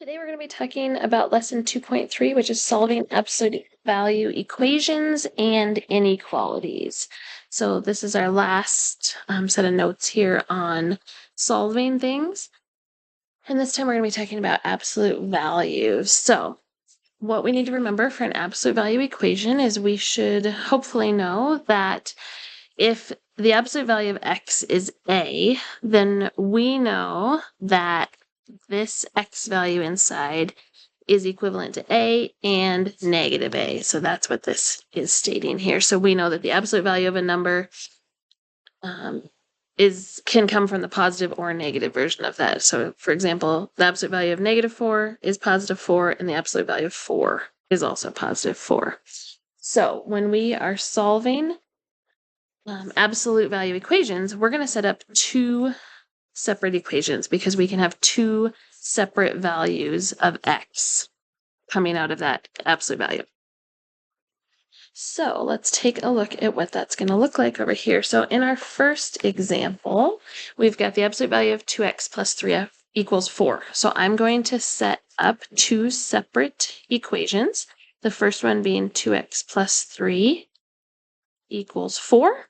Today we're going to be talking about lesson 2.3, which is solving absolute value equations and inequalities. So this is our last set of notes here on solving things. And this time we're going to be talking about absolute values. So what we need to remember for an absolute value equation is we should hopefully know that if the absolute value of x is a, then we know that this x value inside is equivalent to a and negative a. So that's what this is stating here. So we know that the absolute value of a number can come from the positive or negative version of that. So for example, the absolute value of -4 is +4, and the absolute value of 4 is also +4. So when we are solving absolute value equations, we're going to set up two separate equations because we can have two separate values of x coming out of that absolute value. So let's take a look at what that's going to look like over here. So in our first example, we've got the absolute value of 2x plus 3f equals 4. So I'm going to set up two separate equations. The first one being 2x plus 3 equals 4.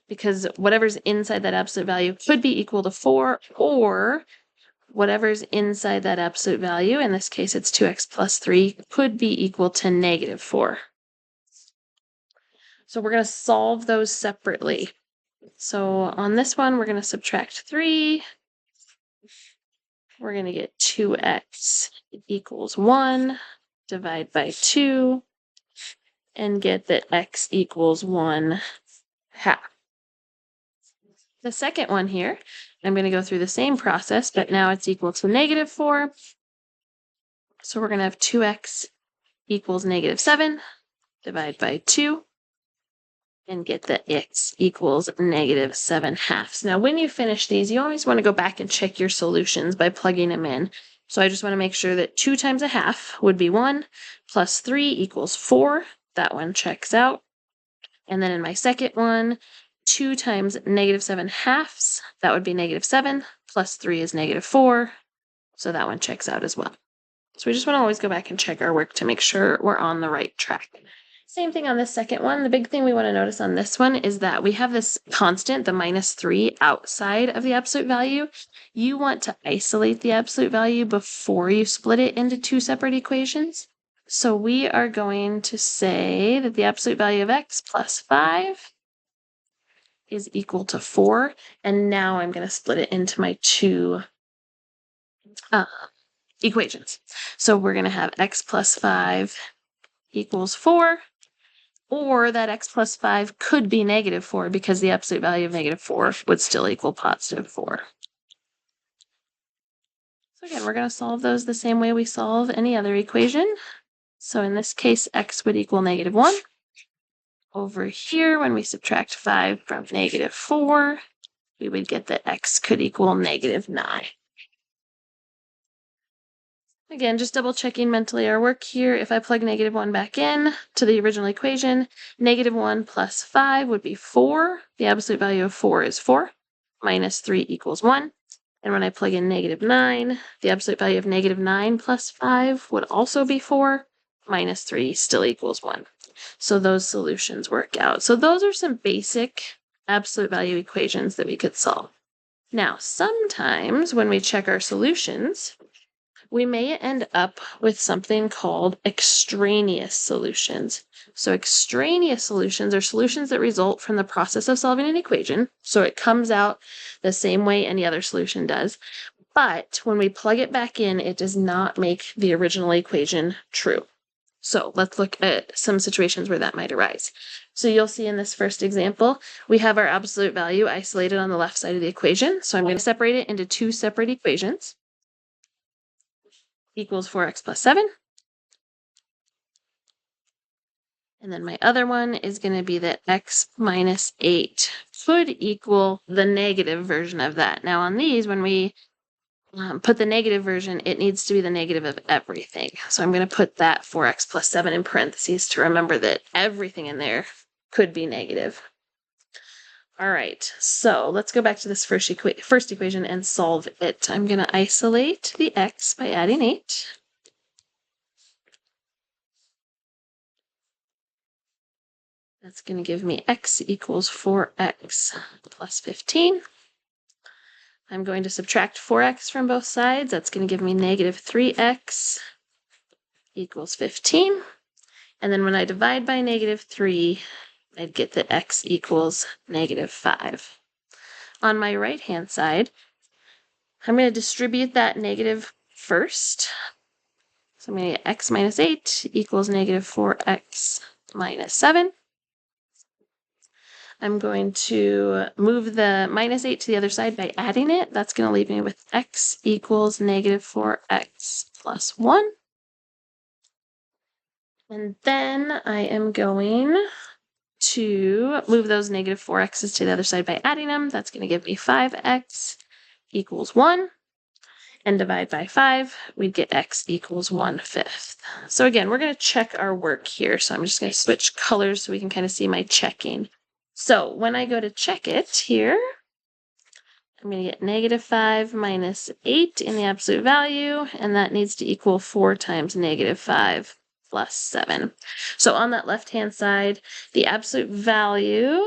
Because whatever's inside that absolute value could be equal to 4, or whatever's inside that absolute value, in this case it's 2x plus 3, could be equal to -4. So we're going to solve those separately. So on this one, we're going to subtract 3. We're going to get 2x equals 1, divide by 2, and get that x equals 1/2. The second one here, I'm going to go through the same process, but now it's equal to -4. So we're going to have 2x equals -7, divide by 2, and get that x equals -7/2. Now, when you finish these, you always want to go back and check your solutions by plugging them in. So I just want to make sure that 2 times 1/2 would be 1, plus 3 equals 4. That one checks out. And then in my second one, 2 times -7/2, that would be -7, plus 3 is -4, so that one checks out as well. So we just want to always go back and check our work to make sure we're on the right track. Same thing on this second one. The big thing we want to notice on this one is that we have this constant, the -3, outside of the absolute value. You want to isolate the absolute value before you split it into two separate equations. So we are going to say that the absolute value of x plus 5 is equal to 4, and now I'm going to split it into my two equations. So we're going to have x plus 5 equals 4, or that x plus 5 could be -4 because the absolute value of -4 would still equal +4. So again, we're going to solve those the same way we solve any other equation. So in this case, x would equal -1. Over here, when we subtract 5 from -4, we would get that x could equal -9. Again, just double checking mentally our work here. If I plug -1 back in to the original equation, -1 plus 5 would be 4. The absolute value of 4 is 4. -3 equals 1. And when I plug in -9, the absolute value of -9 plus 5 would also be 4. -3 still equals 1. So those solutions work out. So those are some basic absolute value equations that we could solve. Now, sometimes when we check our solutions, we may end up with something called extraneous solutions. So extraneous solutions are solutions that result from the process of solving an equation. So it comes out the same way any other solution does. But when we plug it back in, it does not make the original equation true. So let's look at some situations where that might arise. So you'll see in this first example, we have our absolute value isolated on the left side of the equation. So I'm going to separate it into two separate equations. Equals 4x plus 7. And then my other one is going to be that x minus 8 could equal the negative version of that. Now on these, when we put the negative version, it needs to be the negative of everything. So I'm going to put that 4x plus 7 in parentheses to remember that everything in there could be negative. All right, so let's go back to this first equation and solve it. I'm going to isolate the x by adding 8. That's going to give me x equals 4x plus 15. I'm going to subtract 4x from both sides. That's going to give me negative 3x equals 15. And then when I divide by negative 3, I'd get that x equals negative 5. On my right-hand side, I'm going to distribute that negative first. So I'm going to get x minus 8 equals negative 4x minus 7. I'm going to move the minus 8 to the other side by adding it. That's going to leave me with x equals negative 4x plus 1. And then I am going to move those negative 4x's to the other side by adding them. That's going to give me 5x equals 1. And divide by 5, we'd get x equals 1/5. So again, we're going to check our work here. So I'm just going to switch colors so we can kind of see my checking. So when I go to check it here, I'm going to get negative 5 minus 8 in the absolute value, and that needs to equal 4 times negative 5 plus 7. So on that left-hand side, the absolute value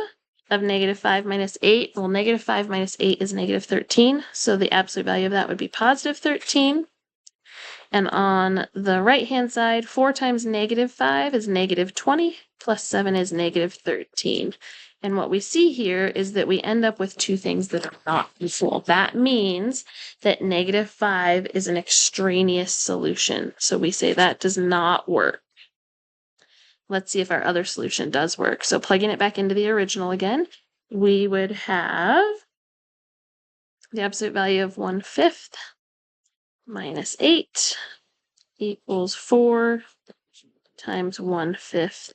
of negative 5 minus 8, well, negative 5 minus 8 is negative 13, so the absolute value of that would be positive 13. And on the right-hand side, 4 times negative 5 is negative 20, plus 7 is negative 13. And what we see here is that we end up with two things that are not equal. That means that negative 5 is an extraneous solution. So we say that does not work. Let's see if our other solution does work. So plugging it back into the original again, we would have the absolute value of 1/5 minus 8 equals 4 times 1/5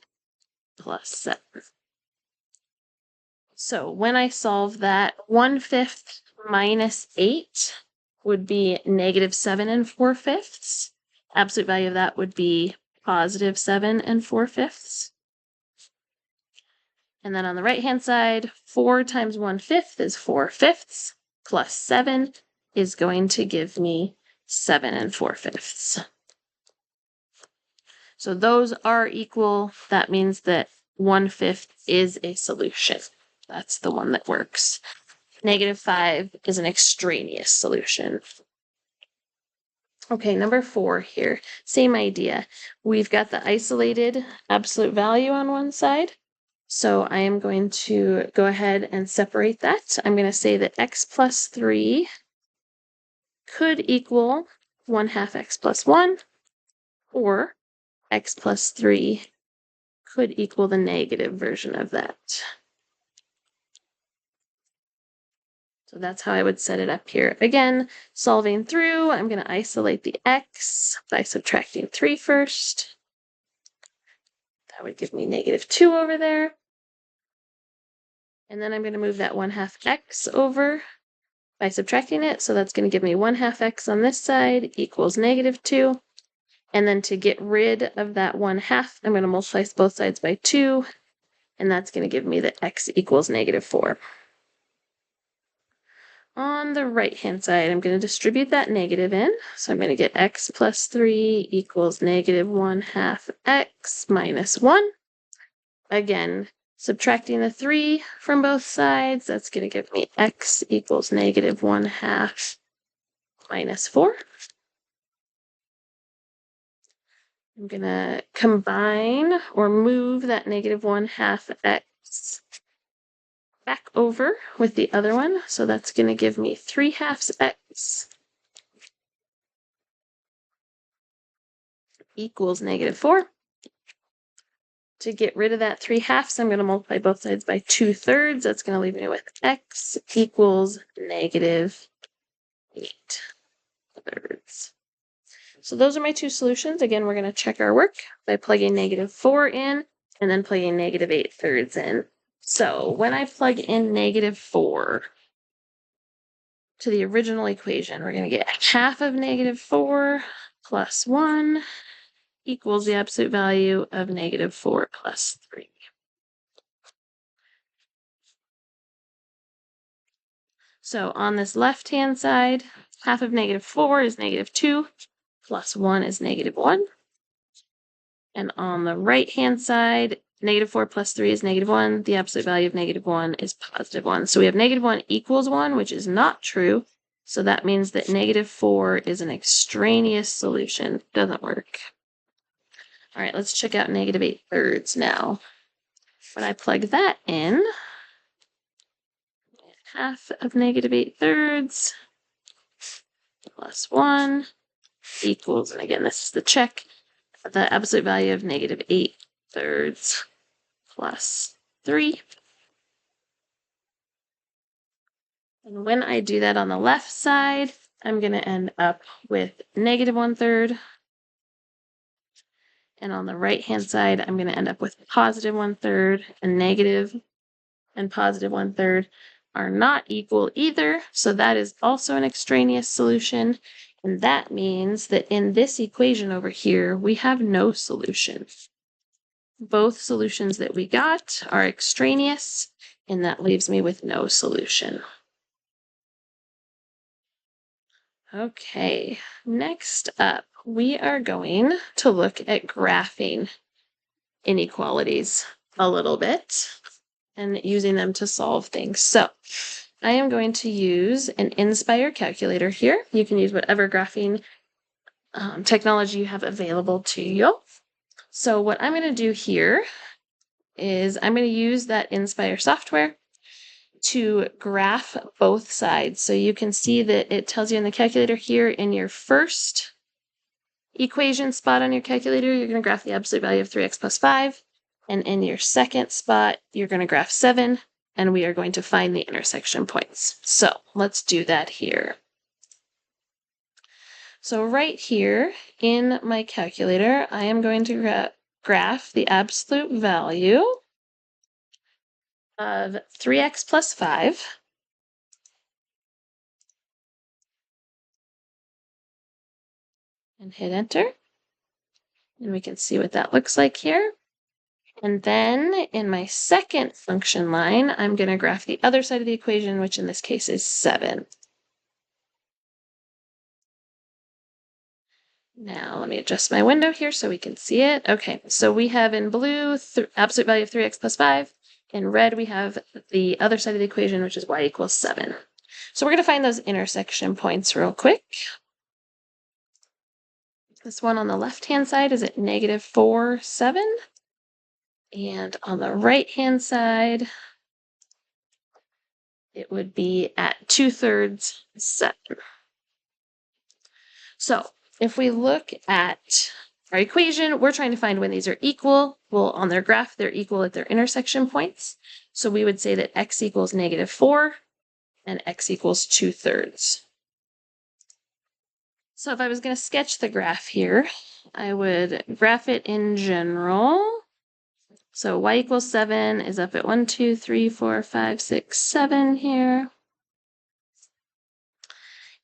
plus 7. So when I solve that, 1/5 minus 8 would be negative 7 4/5. Absolute value of that would be positive 7 4/5. And then on the right-hand side, 4 times 1/5 is 4/5, plus 7 is going to give me 7 4/5. So those are equal. That means that 1/5 is a solution. That's the one that works. Negative 5 is an extraneous solution. Okay, number 4 here. Same idea. We've got the isolated absolute value on one side. So I am going to go ahead and separate that. I'm going to say that x plus 3 could equal 1/2 x plus 1, or x plus 3 could equal the negative version of that. So that's how I would set it up here. Again, solving through, I'm going to isolate the x by subtracting 3 first. That would give me negative 2 over there. And then I'm going to move that 1/2 x over by subtracting it. So that's going to give me 1/2 x on this side equals negative 2. And then to get rid of that 1/2, I'm going to multiply both sides by 2. And that's going to give me that x equals negative 4. On the right-hand side, I'm going to distribute that negative in. So I'm going to get x plus 3 equals negative 1/2 x minus 1. Again, subtracting the 3 from both sides, that's going to give me x equals negative 1/2 minus 4. I'm going to combine or move that negative 1/2 x back over with the other one. So that's going to give me 3/2 x equals negative 4. To get rid of that 3/2, I'm going to multiply both sides by 2/3. That's going to leave me with x equals negative 8/3. So those are my two solutions. Again, we're going to check our work by plugging negative 4 in and then plugging negative 8/3 in. So when I plug in negative 4 to the original equation, we're going to get half of negative 4 plus 1 equals the absolute value of negative 4 plus 3. So on this left-hand side, half of -4 is -2, plus 1 is -1. And on the right-hand side, -4 plus 3 is -1. The absolute value of -1 is +1. So we have -1 equals 1, which is not true. So that means that -4 is an extraneous solution. Doesn't work. All right, let's check out -8/3 now. When I plug that in, half of -8/3 plus 1 equals, and again, this is the check, the absolute value of -8/3 plus 3. And when I do that on the left side, I'm going to end up with -1/3. And on the right-hand side, I'm going to end up with +1/3, and negative and +1/3 are not equal either. So that is also an extraneous solution. And that means that in this equation over here, we have no solution. Both solutions that we got are extraneous, and that leaves me with no solution. Okay, next up, we are going to look at graphing inequalities a little bit and using them to solve things. So I am going to use an Inspire calculator here. You can use whatever graphing technology you have available to you. So what I'm going to do here is I'm going to use that Inspire software to graph both sides. So you can see that it tells you in the calculator here in your first equation spot on your calculator, you're going to graph the absolute value of 3x plus 5. And in your second spot, you're going to graph 7. And we are going to find the intersection points. So let's do that here. So right here in my calculator, I am going to graph the absolute value of 3x plus 5. And hit enter. And we can see what that looks like here. And then in my second function line, I'm going to graph the other side of the equation, which in this case is 7. Now let me adjust my window here so we can see it. Okay, so we have in blue absolute value of 3x plus 5. In red, we have the other side of the equation, which is y equals 7. So we're going to find those intersection points real quick. This one on the left-hand side is at -4, 7. And on the right-hand side, it would be at 2/3, 7. So if we look at our equation, we're trying to find when these are equal. Well, on their graph, they're equal at their intersection points. So we would say that x equals -4 and x equals 2/3. So if I was going to sketch the graph here, I would graph it in general. So y equals 7 is up at 1, 2, 3, 4, 5, 6, 7 here.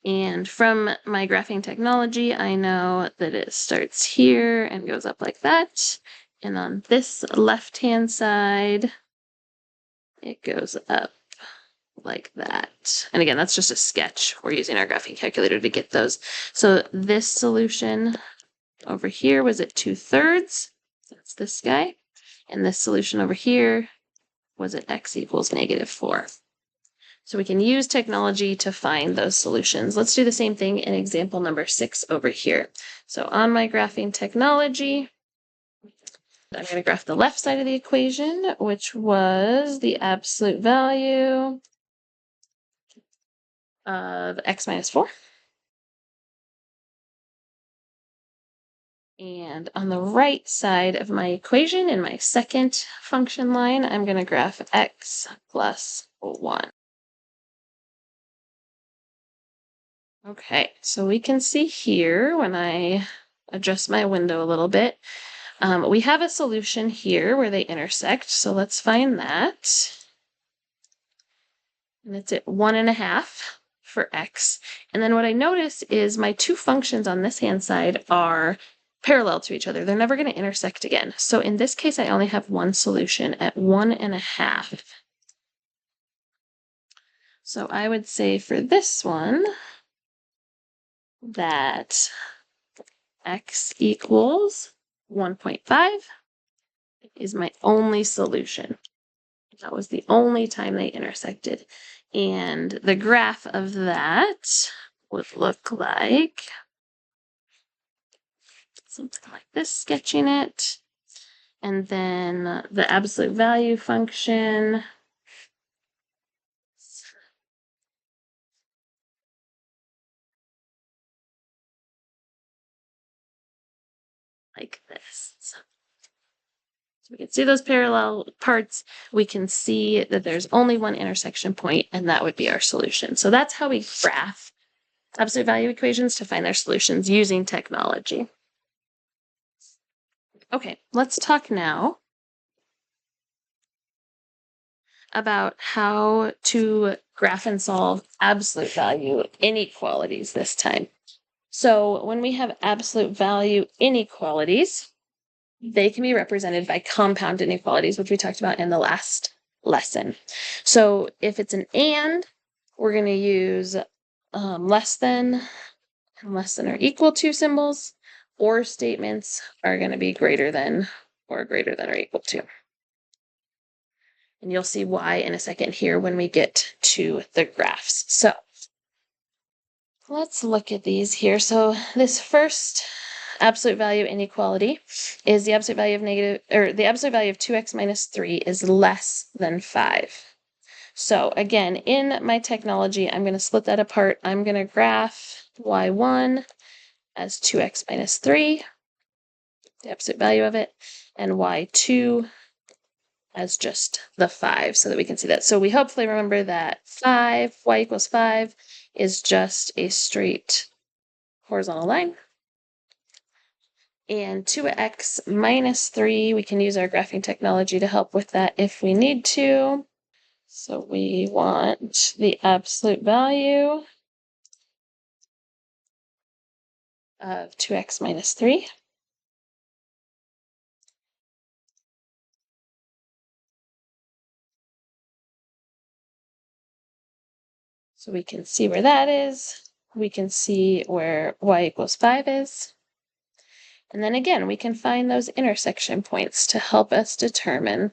And from my graphing technology, I know that it starts here and goes up like that. And on this left-hand side, it goes up like that. And again, that's just a sketch. We're using our graphing calculator to get those. So this solution over here was at 2/3. That's this guy. And this solution over here was at x equals -4. So we can use technology to find those solutions. Let's do the same thing in example number 6 over here. So on my graphing technology, I'm going to graph the left side of the equation, which was the absolute value of x minus 4. And on the right side of my equation, in my second function line, I'm going to graph x plus 1. Okay, so we can see here when I adjust my window a little bit, we have a solution here where they intersect. So let's find that. And it's at 1.5 for x. And then what I notice is my two functions on this hand side are parallel to each other. They're never going to intersect again. So in this case, I only have one solution at 1.5. So I would say for this one that x equals 1.5 is my only solution. That was the only time they intersected. And the graph of that would look like something like this, sketching it. And then the absolute value function like this. So we can see those parallel parts. We can see that there's only one intersection point, and that would be our solution. So that's how we graph absolute value equations to find their solutions using technology. Okay, let's talk now about how to graph and solve absolute value inequalities this time. So when we have absolute value inequalities, they can be represented by compound inequalities, which we talked about in the last lesson. So if it's an and, we're going to use less than and less than or equal to symbols, or statements are going to be greater than or greater than or equal to. And you'll see why in a second here when we get to the graphs. So let's look at these here. So this first absolute value inequality is the absolute value of the absolute value of 2x minus 3 is less than 5. So again, in my technology, I'm going to split that apart. I'm going to graph y1 as 2x minus 3, the absolute value of it, and y2 as just the 5 so that we can see that. So we hopefully remember that y equals 5 is just a straight horizontal line. And 2x minus 3, we can use our graphing technology to help with that if we need to. So we want the absolute value of 2x minus 3. So we can see where that is. We can see where y equals 5 is. And then again, we can find those intersection points to help us determine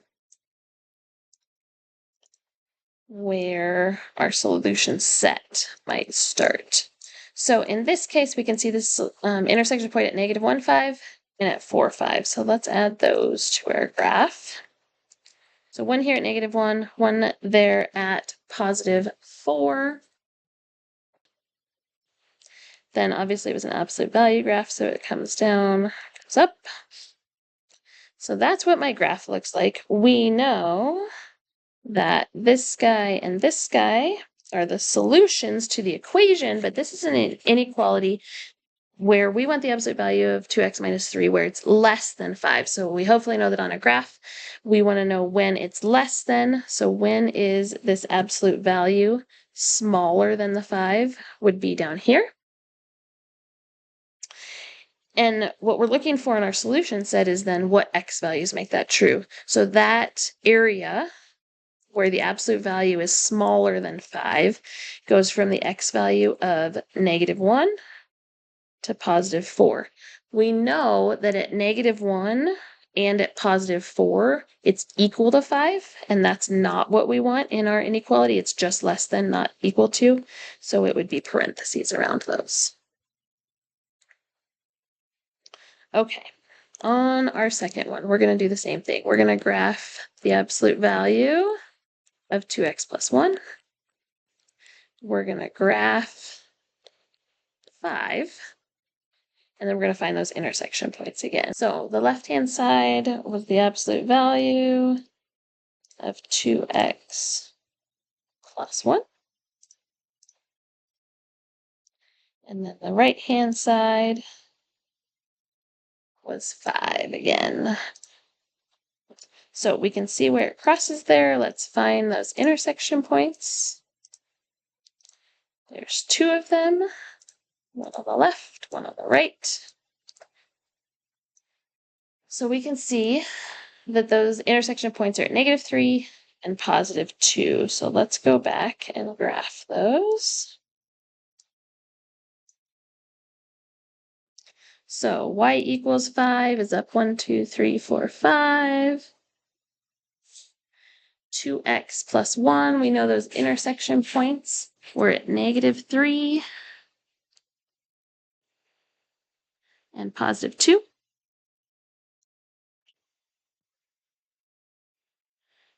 where our solution set might start. So in this case, we can see this intersection point at -1, 5 and at 4, 5. So let's add those to our graph. So one here at -1, one there at +4. Then obviously it was an absolute value graph, so it comes down, goes up. So that's what my graph looks like. We know that this guy and this guy are the solutions to the equation, but this is an inequality where we want the absolute value of 2x minus 3 where it's less than 5. So we hopefully know that on a graph, we want to know when it's less than. So when is this absolute value smaller than the 5 would be down here. And what we're looking for in our solution set is then what x values make that true. So that area where the absolute value is smaller than 5 goes from the x value of -1 to +4. We know that at -1 and at +4, it's equal to 5, and that's not what we want in our inequality. It's just less than, not equal to. So it would be parentheses around those. Okay, on our second one, we're going to do the same thing. We're going to graph the absolute value of 2x plus 1. We're going to graph 5. And then we're going to find those intersection points again. So the left-hand side was the absolute value of 2x plus 1. And then the right-hand side was 5 again. So we can see where it crosses there. Let's find those intersection points. There's 2 of them. One on the left, one on the right. So we can see that those intersection points are at -3 and positive 2. So let's go back and graph those. So y equals 5 is up 1, 2, 3, 4, 5. 2x plus 1, we know those intersection points. We're at -3 and positive 2.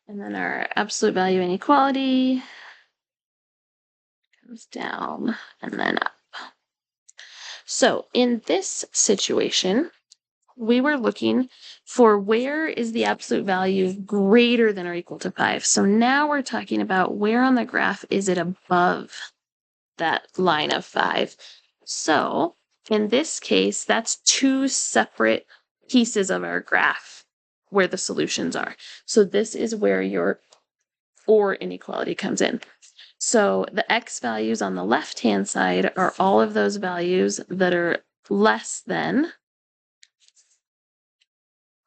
And then our absolute value inequality comes down and then up. So in this situation, we were looking for where is the absolute value greater than or equal to 5. So now we're talking about where on the graph is it above that line of 5. So in this case, that's two separate pieces of our graph where the solutions are. So this is where your or inequality comes in. So the x values on the left-hand side are all of those values that are less than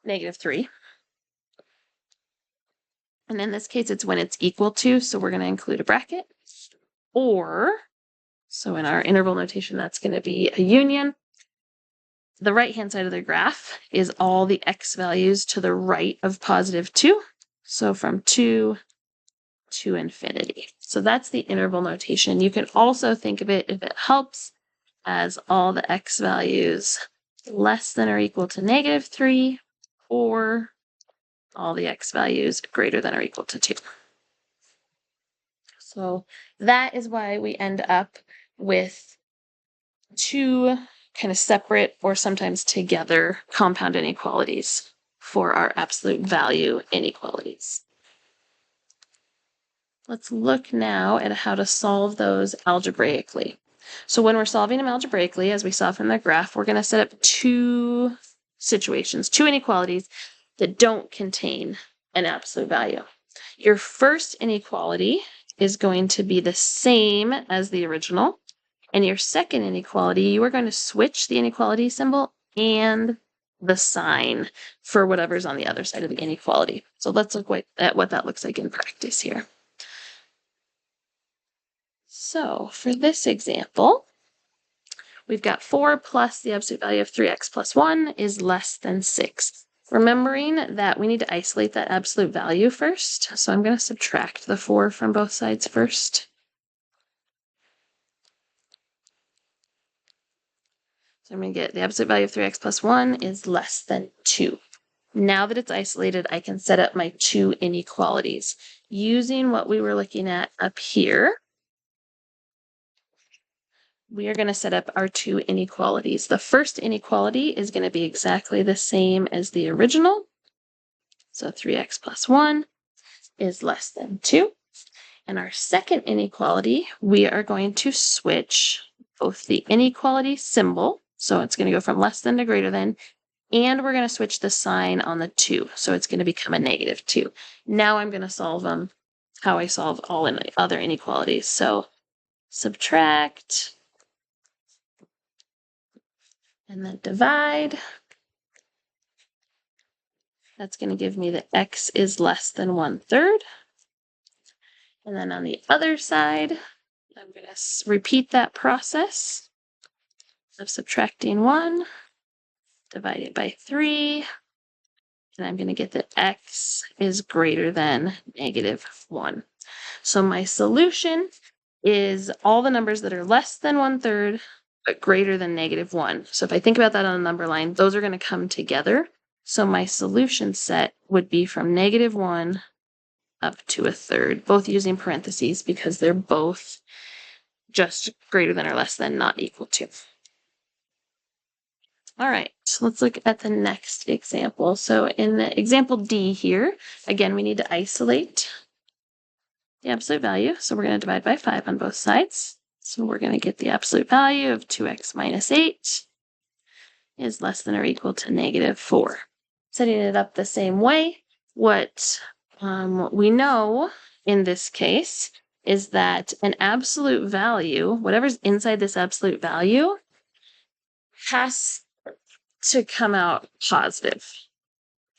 -3. And in this case, it's when it's equal to, so we're going to include a bracket. Or, so in our interval notation, that's going to be a union. The right-hand side of the graph is all the x values to the right of positive 2. So from 2 to infinity. So that's the interval notation. You can also think of it, if it helps, as all the x values less than or equal to -3, or all the x values greater than or equal to 2. So that is why we end up with two kind of separate or sometimes together compound inequalities for our absolute value inequalities. Let's look now at how to solve those algebraically. So when we're solving them algebraically, as we saw from the graph, we're going to set up two situations, two inequalities that don't contain an absolute value. Your first inequality is going to be the same as the original. And your second inequality, you are going to switch the inequality symbol and the sign for whatever's on the other side of the inequality. So let's look at what that looks like in practice here. So for this example, we've got 4 plus the absolute value of 3x plus 1 is less than 6. Remembering that we need to isolate that absolute value first. So I'm going to subtract the 4 from both sides first. So I'm going to get the absolute value of 3x plus 1 is less than 2. Now that it's isolated, I can set up my two inequalities. Using what we were looking at up here, we are going to set up our two inequalities. The first inequality is going to be exactly the same as the original. So 3x plus 1 is less than 2. And our second inequality, we are going to switch both the inequality symbol, so it's going to go from less than to greater than, and we're going to switch the sign on the 2, so it's going to become a -2. Now I'm going to solve them how I solve all other inequalities. So subtract, and then divide. That's going to give me that x is less than 1/3. And then on the other side, I'm going to repeat that process of subtracting 1, divided by 3, and I'm going to get that x is greater than -1. So my solution is all the numbers that are less than 1/3, but greater than -1. So if I think about that on a number line, those are going to come together. So my solution set would be from -1 up to 1/3, both using parentheses because they're both just greater than or less than, not equal to. All right, so let's look at the next example. So in the example D here, again, we need to isolate the absolute value. So we're going to divide by 5 on both sides. So we're going to get the absolute value of 2x minus 8 is less than or equal to -4. Setting it up the same way, what we know in this case is that an absolute value, whatever's inside this absolute value, has to come out positive.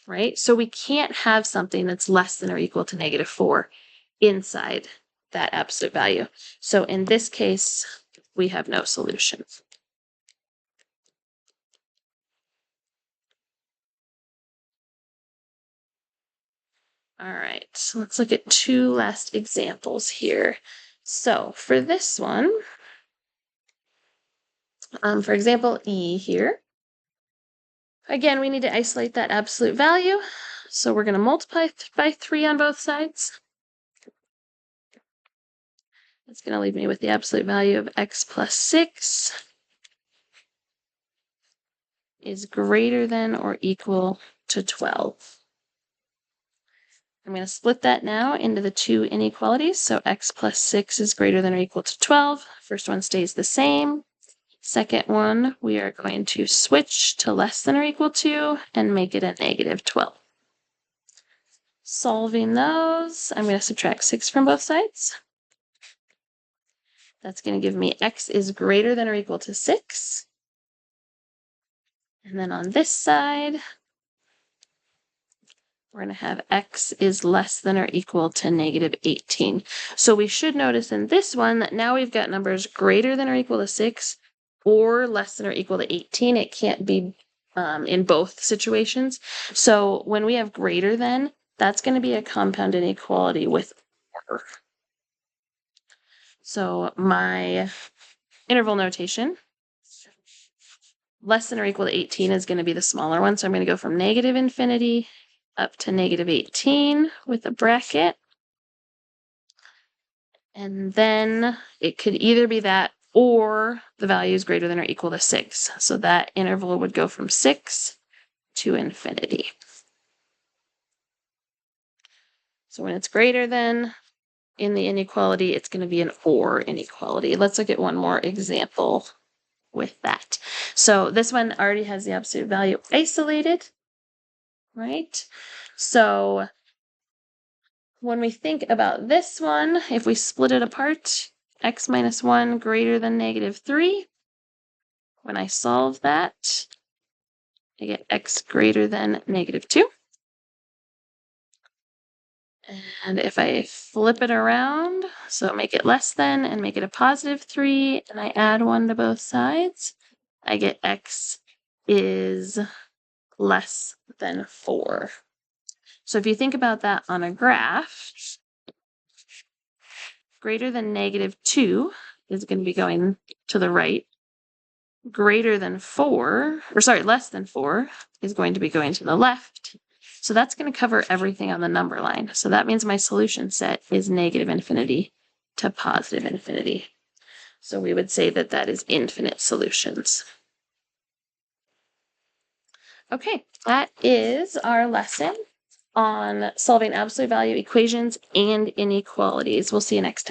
right? So we can't have something that's less than or equal to -4 inside that absolute value. So in this case, we have no solution. All right, so let's look at 2 last examples here. So for this one, for example, E here, again, we need to isolate that absolute value. So we're going to multiply by 3 on both sides. That's going to leave me with the absolute value of x plus 6 is greater than or equal to 12. I'm going to split that now into the 2 inequalities. So x plus 6 is greater than or equal to 12. First one stays the same. Second one, we are going to switch to less than or equal to and make it a -12. Solving those, I'm going to subtract 6 from both sides. That's going to give me x is greater than or equal to 6. And then on this side, we're going to have x is less than or equal to -18. So we should notice in this one that now we've got numbers greater than or equal to 6 or less than or equal to 18. It can't be in both situations. So when we have greater than, that's going to be a compound inequality with or. So my interval notation, less than or equal to 18 is going to be the smaller one. So I'm going to go from -infinity up to -18 with a bracket. And then it could either be that or the value is greater than or equal to 6. So that interval would go from 6 to infinity. So when it's greater than in the inequality, it's going to be an or inequality. Let's look at one more example with that. So this one already has the absolute value isolated, right? So when we think about this one, if we split it apart, x minus 1 greater than -3, when I solve that, I get x greater than -2. And if I flip it around, so make it less than and make it a +3, and I add 1 to both sides, I get x is less than 4. So if you think about that on a graph, greater than -2 is going to be going to the right. Greater than 4, or sorry, less than 4 is going to be going to the left. So that's going to cover everything on the number line. So that means my solution set is -infinity to +infinity. So we would say that that is infinite solutions. Okay, that is our lesson on solving absolute value equations and inequalities. We'll see you next time.